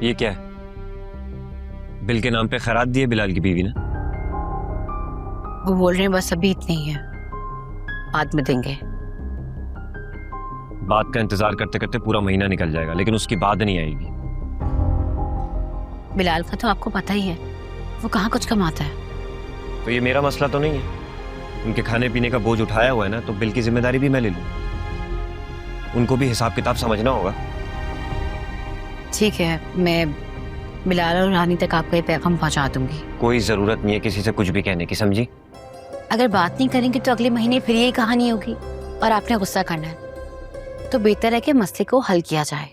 ये क्या है? बिल के नाम पे खैरात दी है बिलाल की बीवी ने? वो बोल रहे हैं बस अभी इतनी ही है, बाद में देंगे। बात का इंतजार करते करते पूरा महीना निकल जाएगा, लेकिन उसकी बात नहीं आएगी। बिलाल का तो आपको पता ही है, वो कहाँ कुछ कमाता है। तो ये मेरा मसला तो नहीं है। उनके खाने पीने का बोझ उठाया हुआ है ना, तो बिल की जिम्मेदारी भी मैं ले लूं। उनको भी हिसाब किताब समझना होगा। ठीक है, मैं बिलाल और रानी तक आपका ये पैगाम पहुंचा दूंगी। कोई जरूरत नहीं है किसी से कुछ भी कहने की, समझी? अगर बात नहीं करेंगे तो अगले महीने फिर यही कहानी होगी और आपने गुस्सा करना है। तो बेहतर है कि मसले को हल किया जाए।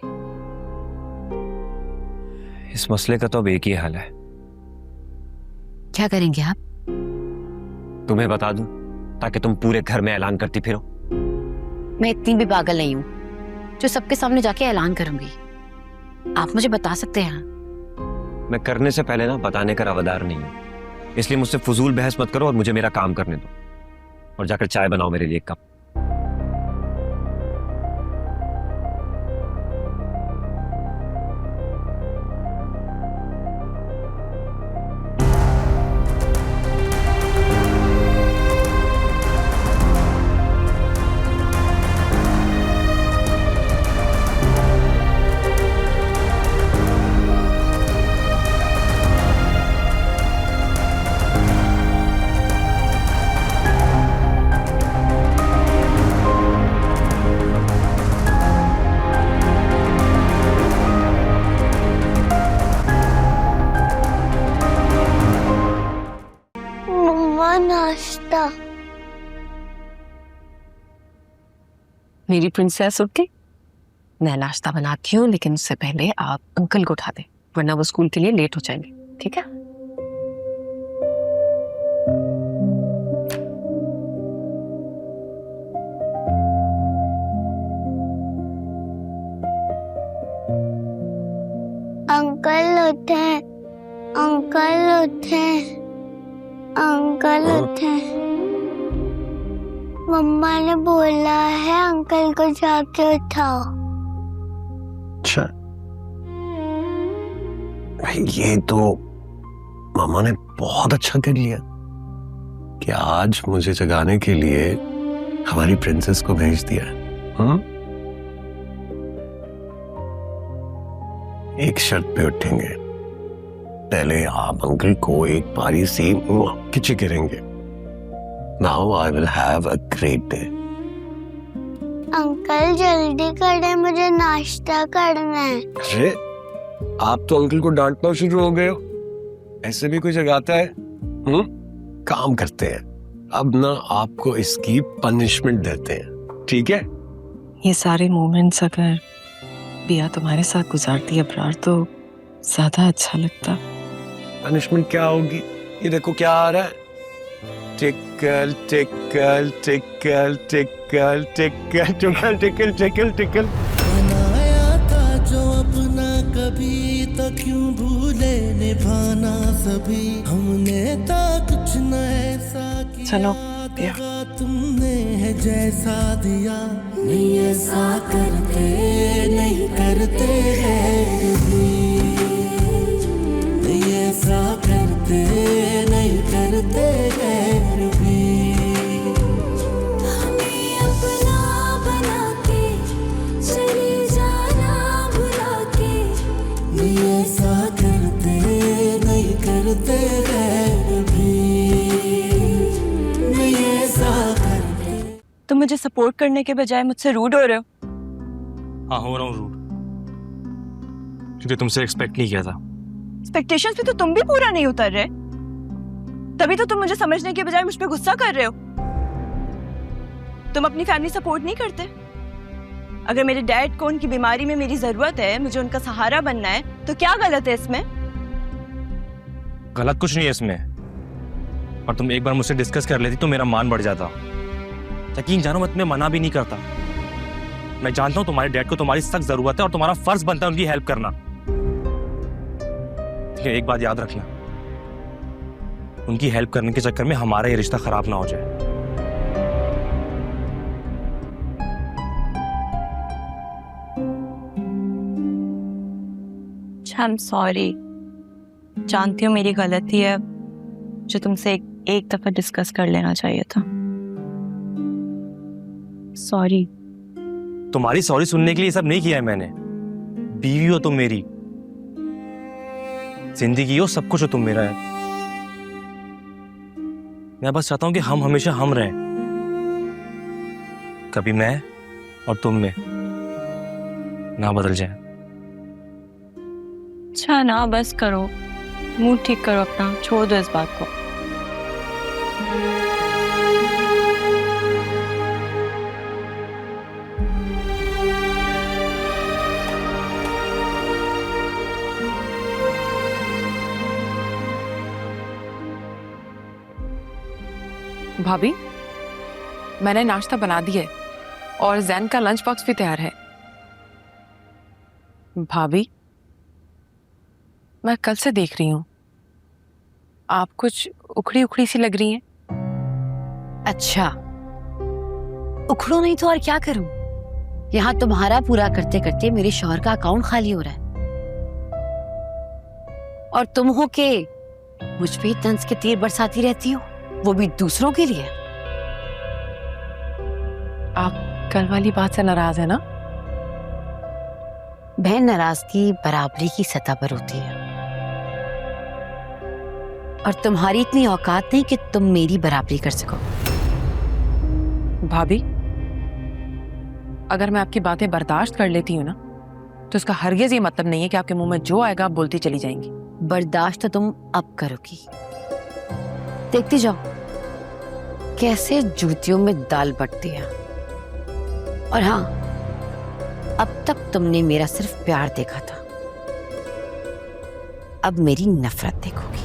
इस मसले का तो अब एक ही हल है। क्या करेंगे आप? तुम्हें बता दूं ताकि तुम पूरे घर में ऐलान करती फिरो। मैं इतनी भी पागल नहीं हूँ जो सबके सामने जाके ऐलान करूंगी। आप मुझे बता सकते हैं। मैं करने से पहले ना बताने का रवादार नहीं हूं, इसलिए मुझसे फजूल बहस मत करो और मुझे मेरा काम करने दो। और जाकर चाय बनाओ मेरे लिए एक कप। नाश्ता। मेरी प्रिंसेस उठ गई। मैं नाश्ता बनाती हूँ, लेकिन उससे पहले आप अंकल को उठा दें, वरना वो स्कूल के लिए लेट हो जाएंगे। ठीक है? अंकल उठे, अंकल उठे, अंकल उठे। मम्मा ने बोला है अंकल को जाके उठाओ। अच्छा भाई, ये तो मामा ने बहुत अच्छा कर लिया कि आज मुझे जगाने के लिए हमारी प्रिंसेस को भेज दिया। एक शर्त पे उठेंगे, पहले आप अंकल को एक बारी सी किची करेंगे। Now I will have a great day. Uncle जल्दी करें, मुझे नाश्ता करना है। अरे आप तो अंकल को डांटना शुरू हो गए हो। ऐसे भी कोई जगाता है? काम करते हैं, अब ना आपको इसकी पनिशमेंट देते हैं, ठीक है? ये सारे मोमेंट्स अगर बिया तुम्हारे साथ गुजारती अब्रार तो ज्यादा अच्छा लगता। पनिशमेंट क्या होगी? ये देखो क्या आ रहा है। Tackle tackle tackle tackle tackle tackle tackle tackle tackle. बनाया था जो अपना, कभी तो क्यों भूले निभाना सभी। हमने तो कुछ न ऐसा किया, चलो तुमने है जैसा दिया। नहीं ऐसा करते, नहीं करते हैं भी। नहीं ऐसा करते, नहीं करते हैं भी। हमें अपना बना के चले जाना भुला के। नहीं ऐसा करते, नहीं करते हैं भी। नहीं ऐसा करते। तुम मुझे सपोर्ट करने के बजाय मुझसे रूड हो रहे हो। हाँ, हो रहा हूँ रूड, क्योंकि तुमसे एक्सपेक्ट नहीं किया था। एक्सपेक्टेशंस पे तो तुम भी पूरा नहीं उतर रहे, तभी तो तुम मुझे समझने के बजाय मुझ पे गुस्सा कर रहे हो। तुम अपनी फैमिली सपोर्ट नहीं करते। अगर मेरे डैड को उनकी बीमारी में मेरी जरूरत है, मुझे उनका सहारा बनना है, तो क्या गलत है इसमें? गलत कुछ नहीं है इसमें, और तुम एक बार मुझसे डिस्कस कर लेती तो मेरा मान बढ़ जाता। यकीन जानो, मैं तुम्हें मना भी नहीं करता। मैं जानता हूं तुम्हारे डैड को तुम्हारी सख्त जरूरत है और तुम्हारा फर्ज बनता है उनकी हेल्प करना। लेकिन एक बात याद रखना, उनकी हेल्प करने के चक्कर में हमारा ये रिश्ता खराब ना हो जाए। अच्छा आई एम सॉरी, जानती हूँ मेरी गलती है, जो तुमसे एक दफा डिस्कस कर लेना चाहिए था। सॉरी। तुम्हारी सॉरी सुनने के लिए ये सब नहीं किया है मैंने। बीवी हो तुम मेरी, जिंदगी हो, सब कुछ हो तुम मेरा है। मैं बस चाहता हूं कि हम हमेशा हम रहें, कभी मैं और तुम में ना बदल जाए। अच्छा ना, बस करो, मूड ठीक करो अपना, छोड़ दो इस बात को। भाभी, मैंने नाश्ता बना दिया है और जैन का लंच बॉक्स भी तैयार है। भाभी, मैं कल से देख रही हूँ आप कुछ उखड़ी उखड़ी सी लग रही हैं। अच्छा, उखड़ू नहीं तो और क्या करूं? यहाँ तुम्हारा पूरा करते करते मेरे शौहर का अकाउंट खाली हो रहा है, और तुम हो के मुझ पे तंज के तीर बरसाती रहती हो, वो भी दूसरों के लिए। आप कल वाली बात से नाराज है ना? बहन, नाराजगी बराबरी की सतह पर होती है, और तुम्हारी इतनी औकात नहीं कि तुम मेरी बराबरी कर सको। भाभी, अगर मैं आपकी बातें बर्दाश्त कर लेती हूँ ना, तो इसका हरगिज ये मतलब नहीं है कि आपके मुंह में जो आएगा आप बोलती चली जाएंगी। बर्दाश्त तो तुम अब करोगी, देखती जाओ कैसे जूतियों में दाल बटती है। और हाँ, अब तक तुमने मेरा सिर्फ प्यार देखा था, अब मेरी नफरत देखोगी।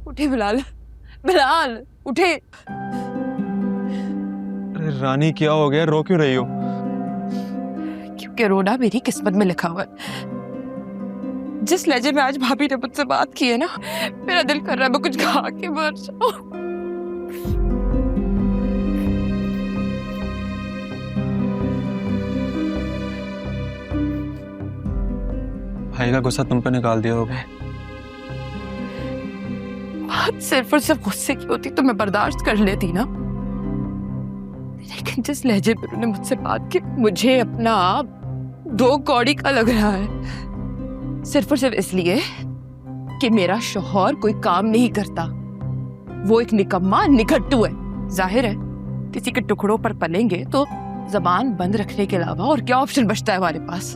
उठे बिलाल, बिलाल उठे। अरे रानी, क्या हो गया? रो क्यों रही हो? क्योंकि रोना मेरी किस्मत में लिखा हुआ है। जिस लहजे में आज भाभी ने मुझसे बात की है ना, मेरा दिल कर रहा है मैं कुछ खा के मर जाऊं। भाई का गुस्सा तुम पे निकाल दिया होगा। बात सिर्फ और सिर्फ गुस्से की होती तो मैं बर्दाश्त कर लेती ना, लेकिन जिस लहजे में उन्होंने मुझसे बात की, मुझे अपना आप 2 कौड़ी का लग रहा है। सिर्फ और सिर्फ इसलिए कि मेरा शौहर कोई काम नहीं करता, वो एक निकम्मा निकट्टू है। जाहिर है किसी के टुकड़ों पर पलेंगे तो जबान बंद रखने के अलावा और क्या ऑप्शन बचता है हमारे पास।